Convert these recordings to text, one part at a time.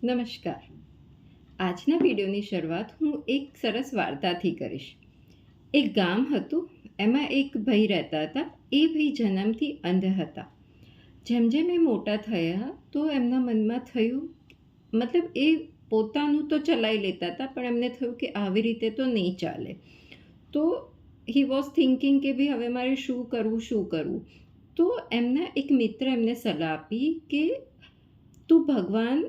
નમસ્કાર. આજના વિડીયોની શરૂઆત હું એક સરસ વાર્તાથી કરીશ. એક ગામ હતું, એમાં એક ભાઈ રહેતા હતા. એ ભાઈ જન્મથી અંધ હતા. જેમ જેમ એ મોટા થયા તો એમના મનમાં થયું, મતલબ એ પોતાનું તો ચલાવી લેતા હતા, પણ એમને થયું કે આવી રીતે તો નહીં ચાલે. તો હી વોઝ થિંકિંગ કે ભાઈ હવે મારે શું કરવું. તો એમના એક મિત્ર એમને સલાહ આપી કે તું ભગવાન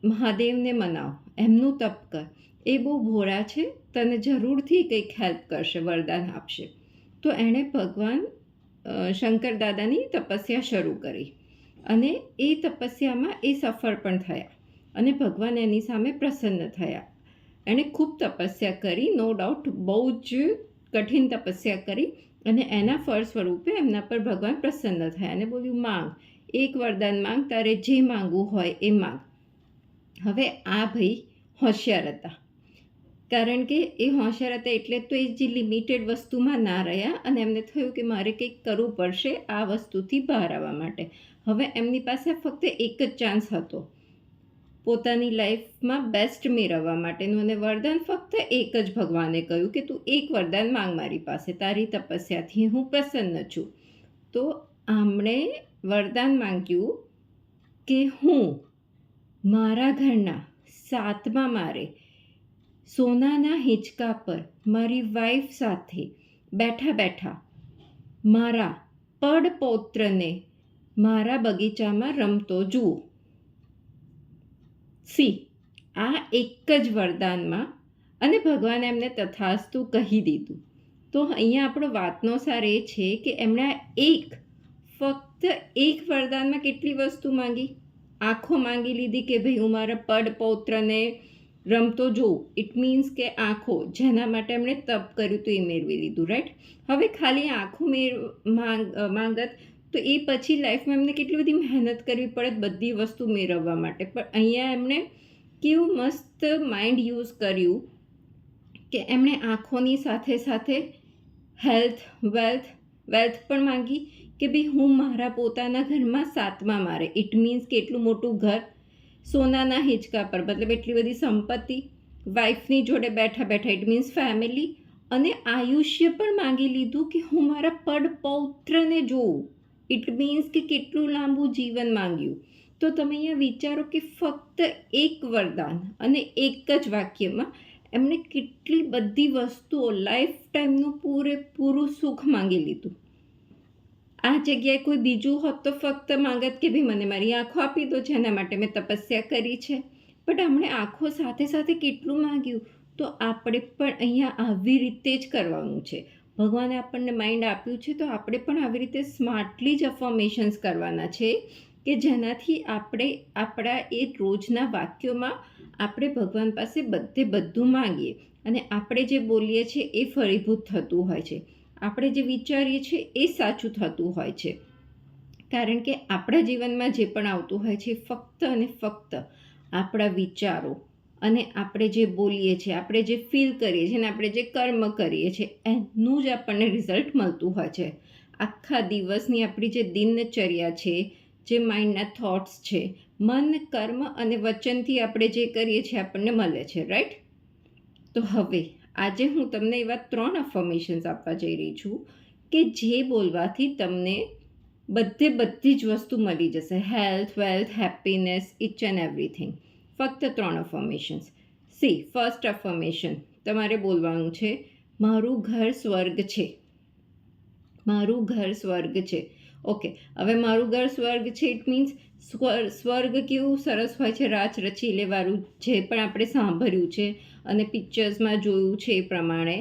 મહાદેવને મનાવ, એમનું તપ કર. એ બહુ ભોળા છે, તને જરૂરથી કંઈક હેલ્પ કરશે, વરદાન આપશે. તો એણે ભગવાન શંકર દાદાની તપસ્યા શરૂ કરી અને એ તપસ્યામાં એ સફળ પણ થયા અને ભગવાન એની સામે પ્રસન્ન થયા. એણે ખૂબ તપસ્યા કરી, નો ડાઉટ બહુ જ કઠિન તપસ્યા કરી અને એના ફળ સ્વરૂપે એમના પર ભગવાન પ્રસન્ન થયા અને બોલ્યું, માંગ, એક વરદાન માંગ, તારે જે માંગવું હોય એ માંગ. હવે આ ભાઈ હોશિયાર હતા, કારણ કે એ હોશિયાર હતા એટલે તો એ જે લિમિટેડ વસ્તુમાં ના રહ્યા અને એમને થયું કે મારે કંઈક કરવું પડશે આ વસ્તુથી બહાર આવવા માટે. હવે એમની પાસે ફક્ત એક જ ચાન્સ હતો પોતાની લાઈફમાં બેસ્ટ મેળવવા માટેનું, અને વરદાન ફક્ત એક જ ભગવાને કહ્યું કે તું એક વરદાન માંગ મારી પાસે, તારી તપસ્યાથી હું પ્રસન્ન છું. તો આમણે વરદાન માંગ્યું કે હું મારા ઘરના 7મા માળે સોનાના હિંચકા પર મારી વાઈફ સાથે બેઠા બેઠા મારા પડપૌત્રને મારા બગીચામાં રમતો જુઓ. આ એક જ વરદાનમાં, અને ભગવાને એમને તથાસ્તુ કહી દીધું. તો અહીંયા આપણો વાતનો સાર એ છે કે એમણે ફક્ત એક વરદાનમાં કેટલી વસ્તુ માંગી? આંખો માંગી લીધી કે ભાઈ હું મારા પડપૌત્રને રમતો જોઉં. ઇટ મીન્સ કે આંખો, જેના માટે એમણે તપ કર્યું તો એ મેળવી લીધું, રાઈટ? હવે ખાલી આંખો માંગત તો એ પછી લાઈફમાં એમને કેટલી બધી મહેનત કરવી પડે બધી વસ્તુ મેળવવા માટે. પણ અહીંયા એમણે કેવું મસ્ત માઇન્ડ યુઝ કર્યું કે એમણે આંખોની સાથે સાથે વેલ્થ પણ માંગી કે ભાઈ હું મારા પોતાના ઘરમાં 7મા માળે, ઇટ મીન્સ કે એટલું મોટું ઘર, સોનાના હિંચકા પર, મતલબ એટલી બધી સંપત્તિ, વાઈફની જોડે બેઠા બેઠા, ઇટ મીન્સ ફેમિલી, અને આયુષ્ય પણ માંગી લીધું કે હું મારા પડપૌત્રને જોઉં. ઇટ મીન્સ કે કેટલું લાંબુ જીવન માંગ્યું. તો તમે અહીંયા વિચારો કે ફક્ત એક વરદાન અને એક જ વાક્યમાં એમણે કેટલી બધી વસ્તુઓ, લાઈફ ટાઈમનું પૂરેપૂરું સુખ માંગી લીધું. આ જગ્યાએ કોઈ બીજું હોત તો ફક્ત માંગત કે ભાઈ મને મારી આંખો આપી દો, જેના માટે મેં તપસ્યા કરી છે. બટ એમણે આંખો સાથે સાથે કેટલું માંગ્યું. તો આપણે પણ અહીંયા આવી રીતે જ કરવાનું છે. ભગવાને આપણને માઇન્ડ આપ્યું છે તો આપણે પણ આવી રીતે સ્માર્ટલી જ અફર્મેશન્સ કરવાના છે કે જેનાથી આપણે આપણા એ રોજના વાક્યોમાં આપણે ભગવાન પાસે બધું માંગીએ અને આપણે જે બોલીએ છીએ એ ફળીભૂત થતું હોય છે. આપણે જે વિચારીએ છીએ એ સાચું થતું હોય છે. કારણ કે આપણા જીવનમાં જે પણ આવતું હોય છે ફક્ત અને ફક્ત આપણા વિચારો અને આપણે જે બોલીએ છીએ, આપણે જે ફીલ કરીએ છીએ અને આપણે જે કર્મ કરીએ છીએ એનું જ આપણને રિઝલ્ટ મળતું હોય છે. આખા દિવસની આપણી જે દિનચર્યા છે, જે માઇન્ડના થોટ્સ છે, મન, કર્મ અને વચનથી આપણે જે કરીએ છીએ આપણને મળે છે, રાઈટ? તો હવે આજે હું તમને એવા 3 અફર્મેશન્સ આપવા જઈ રહી છું કે જે બોલવાથી તમને બધી જ વસ્તુ મળી જશે. Health, wealth, happiness, each and everything. ફક્ત 3 અફર્મેશન્સ. ફર્સ્ટ અફર્મેશન તમારે બોલવાનું છે, મારું ઘર સ્વર્ગ છે. મારું ઘર સ્વર્ગ છે. ઓકે, હવે મારું ઘર સ્વર્ગ છે ઇટ મીન્સ સ્વર્ગ કેવું સરસ હોય છે, રાચ રચીલેવાળું, જે પણ આપણે સાંભળ્યું છે અને પિક્ચર્સમાં જોયું છે એ પ્રમાણે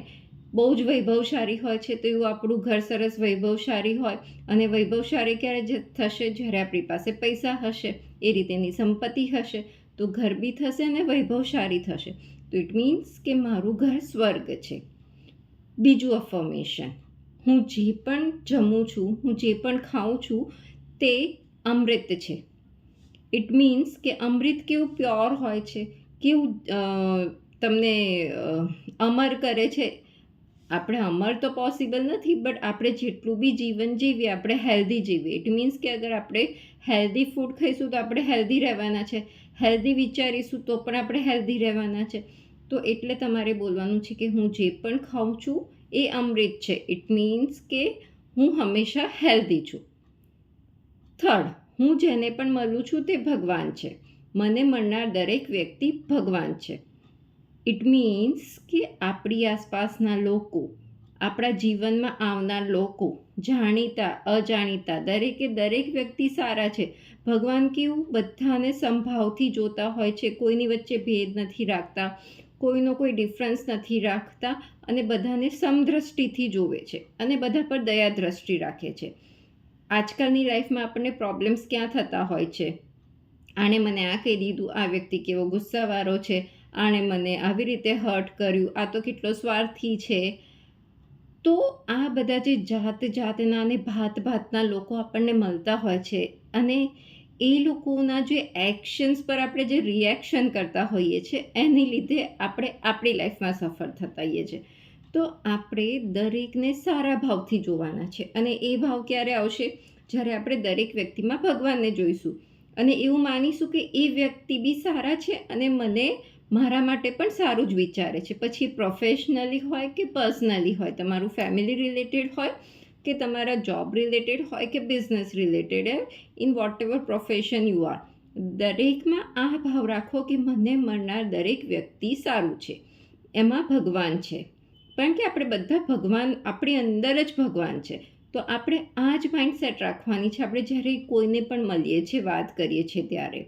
બહુ જ વૈભવશાળી હોય છે. તો એવું આપણું ઘર સરસ વૈભવશાળી હોય. અને વૈભવશાળી ક્યારે થશે? જ્યારે આપણી પાસે પૈસા હશે, એ રીતેની સંપત્તિ હશે તો ઘર બી થશે અને વૈભવશાળી થશે. તો ઇટ મીન્સ કે મારું ઘર સ્વર્ગ છે. બીજું અફર્મેશન, હું જે પણ જમું છું, હું જે પણ ખાઉં છું તે અમૃત છે. ઇટ મીન્સ કે અમૃત કેવું પ્યોર હોય છે, કેવું તમને અમર કરે છે. આપણે અમર તો પોસિબલ નથી, બટ આપણે જેટલું બી જીવન જીવીએ આપણે હેલ્ધી જીવીએ. ઇટ મીન્સ કે અગર આપણે હેલ્ધી ફૂડ ખાઈશું તો આપણે હેલ્ધી રહેવાના છે. હેલ્ધી વિચારીશું તો પણ આપણે હેલ્ધી રહેવાના છે. તો એટલે તમારે બોલવાનું છે કે હું જે પણ ખાઉં છું એ અમૃત છે. ઇટ મીન્સ કે હું હંમેશા હેલ્ધી છું. થર્ડ, હું જેને પણ મળું છું તે ભગવાન છે. મને મળનાર દરેક વ્યક્તિ ભગવાન છે. ઇટ મીન્સ કે આપણી આસપાસના લોકો, આપણા જીવનમાં આવનાર લોકો, જાણીતા અજાણીતા, દરેકે દરેક વ્યક્તિ સારા છે. ભગવાન કેવું બધાને સંભાવથી જોતા હોય છે, કોઈની વચ્ચે ભેદ નથી રાખતા, કોઈનો કોઈ ડિફરન્સ નથી રાખતા અને બધાને સમદ્રષ્ટિથી જોવે છે અને બધા પર દયા દ્રષ્ટિ રાખે છે. આજકાલની લાઈફમાં આપણને પ્રોબ્લેમ્સ ક્યાં થતા હોય છે, આણે મને આ કહી દીધું, આ વ્યક્તિ કેવો ગુસ્સાવાળો છે, આણે મને આવી રીતે હર્ટ કર્યું, આ તો કેટલો સ્વાર્થી છે. તો આ બધા જે જાતના અને ભાતના લોકો આપણને મળતા હોય છે અને એ લોકોના જે એક્શન્સ પર આપણે જે રિએક્શન કરતા હોઈએ છીએ એની લીધે આપણે આપણી લાઈફમાં સફર થતા હોઈએ છીએ. તો આપણે દરેકને સારા ભાવથી જોવાના છે અને એ ભાવ ક્યારે આવશે? જ્યારે આપણે દરેક વ્યક્તિમાં ભગવાનને જોઈશું અને એવું માનીશું કે એ વ્યક્તિ બી સારા છે અને મને મારા માટે પણ સારું જ વિચારે છે. પછી પ્રોફેશનલી હોય કે પર્સનલી હોય, તમારું ફેમિલી રિલેટેડ હોય કે તમારા જોબ રિલેટેડ હોય કે business related, in vote ever profession you are, દરેકમાં આ ભાવ રાખો કે મને મળનાર દરેક વ્યક્તિ સારું છે, એમાં ભગવાન છે. કારણ કે આપણે બધા ભગવાન, આપણી અંદર જ ભગવાન છે. તો આપણે આ જ માઇન્ડસેટ રાખવાની છે આપણે જ્યારે કોઈને પણ મળીએ છીએ, વાત કરીએ છીએ ત્યારે.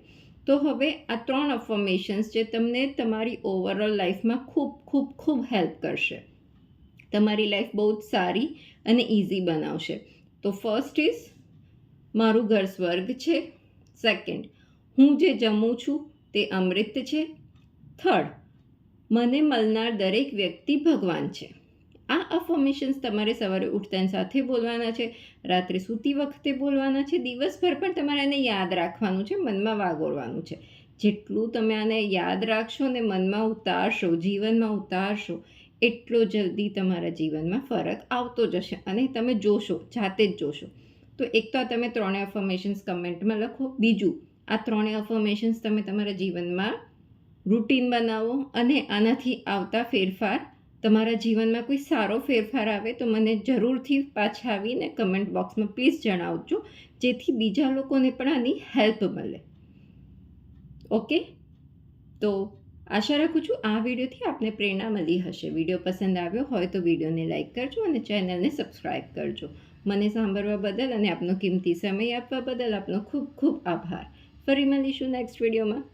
તો હવે આ 3 અફર્મેશન્સ જે તમને તમારી ઓવરઓલ લાઈફમાં ખૂબ ખૂબ ખૂબ હેલ્પ કરશે, તમારી લાઈફ બહુ જ સારી અને ઇઝી બનાવશે. તો ફર્સ્ટ ઇઝ મારું ઘર સ્વર્ગ છે. સેકન્ડ, હું જે જમું છું તે અમૃત છે. થર્ડ, મને મળનાર દરેક વ્યક્તિ ભગવાન છે. આ અફર્મેશન્સ તમારે સવારે ઉઠતાની સાથે બોલવાના છે, રાત્રે સૂતી વખતે બોલવાના છે, દિવસભર પણ તમારે આને યાદ રાખવાનું છે, મનમાં વાગોળવાનું છે. જેટલું તમે આને યાદ રાખશો ને મનમાં ઉતારશો, જીવનમાં ઉતારશો, એટલો જલ્દી તમારા જીવનમાં ફરક આવતો જશે અને તમે જોશો, જાતે જ જોશો. તો એક તો આ તમે 3 અફર્મેશન્સ કમેન્ટમાં લખો. બીજું, આ 3 અફર્મેશન્સ તમે તમારા જીવનમાં રૂટીન બનાવો અને આનાથી આવતા ફેરફાર, તમારા જીવનમાં કોઈ સારો ફેરફાર આવે તો મને જરૂરથી પાછા આવીને કમેન્ટ બોક્સમાં પ્લીઝ જણાવજો, જેથી બીજા લોકોને પણ આની હેલ્પ મળે. ઓકે, તો આશા રાખું છું આ વિડીયોથી આપને પ્રેરણા મળી હશે. વિડીયો પસંદ આવ્યો હોય તો વિડીયોને લાઇક કરજો અને ચેનલને સબસ્ક્રાઈબ કરજો. મને સાંભળવા બદલ અને આપનો કિંમતી સમય આપવા બદલ આપનો ખૂબ ખૂબ આભાર. ફરી મળીશું નેક્સ્ટ વિડીયોમાં.